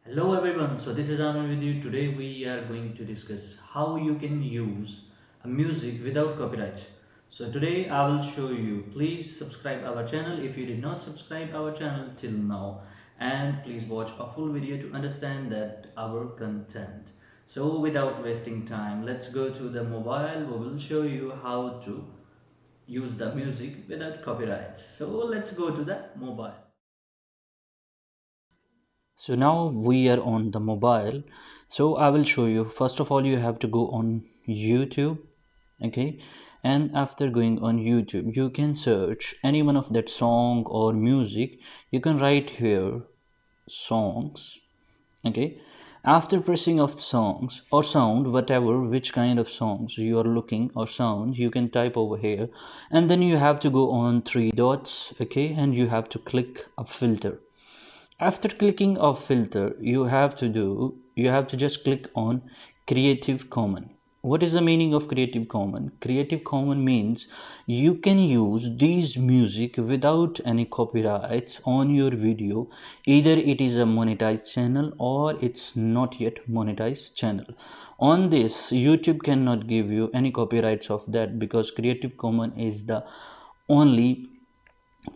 Hello everyone, so this is Amir with you. Today we are going to discuss how you can use a music without copyright. So today I will show you. Please subscribe our channel if you did not subscribe our channel till now, and please watch a full video to understand that our content. So without wasting time, let's go to the mobile. We will show you how to use the music without copyright. So let's go to the mobile. So now we are on the mobile. So I will show you. First of all, you have to go on YouTube. Okay, and after going on YouTube, you can search any one of that song or music. You can write here songs. Okay, after pressing of songs or sound, whatever which kind of songs you are looking or sound, you can type over here, and then you have to go on three dots. Okay, and you have to click a filter. After clicking of filter, you have to just click on Creative Commons. What is the meaning of Creative Commons? Creative Commons means you can use these music without any copyrights on your video. Either it is a monetized channel or it's not yet monetized channel. On this, YouTube cannot give you any copyrights of that because Creative Commons is the only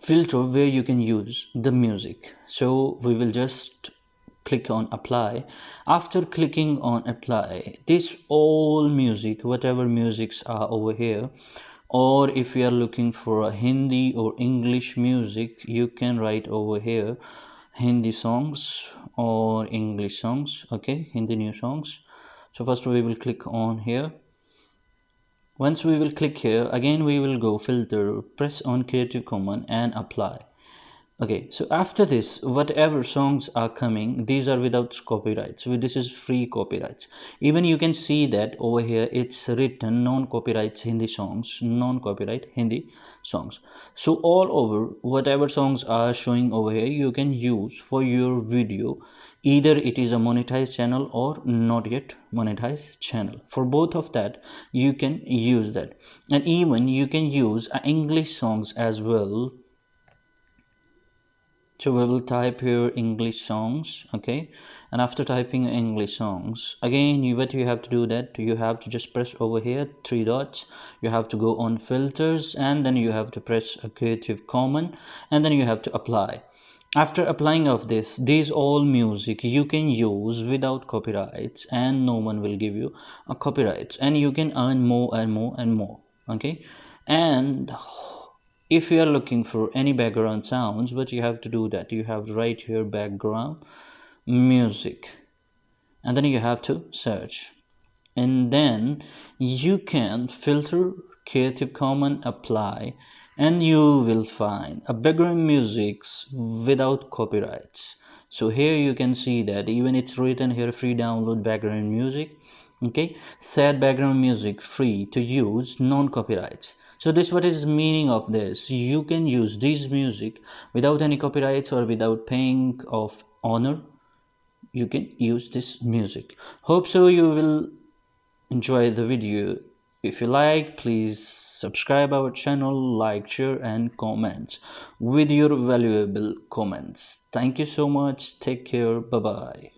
filter where you can use the music. So we will just click on apply. After clicking on apply, this all music, whatever musics are over here, or if you are looking for a Hindi or English music, you can write over here Hindi songs or English songs. Okay, Hindi new songs. So first we will click on here. Once we will click here, again we will go filter, press on Creative Commons and apply. Okay, so after this, whatever songs are coming, these are without copyrights. So this is free copyrights. Even you can see that over here it's written non-copyright Hindi songs, non-copyright Hindi songs. So all over, whatever songs are showing over here, you can use for your video. Either it is a monetized channel or not yet monetized channel. For both of that, you can use that. And even you can use English songs as well. So we will type here English songs. Okay, and after typing English songs, again what you have to do, that you have to just press over here three dots. You have to go on filters, and then you have to press a Creative Commons, and then you have to apply. After applying of this, these all music you can use without copyrights, and no one will give you a copyright, and you can earn more and more and more. Okay, and if you are looking for any background sounds, what you have to do, that you have to write here background music, and then you have to search, and then you can filter Creative Commons, apply, and you will find a background musics without copyrights. So here you can see that even it's written here free download background music. Okay, set background music free to use, non copyrights. So this what is meaning of this. You can use this music without any copyrights or without paying of honor. You can use this music. Hope so you will enjoy the video. If you like, please subscribe our channel, like, share and comments with your valuable comments. Thank you so much. Take care. Bye bye.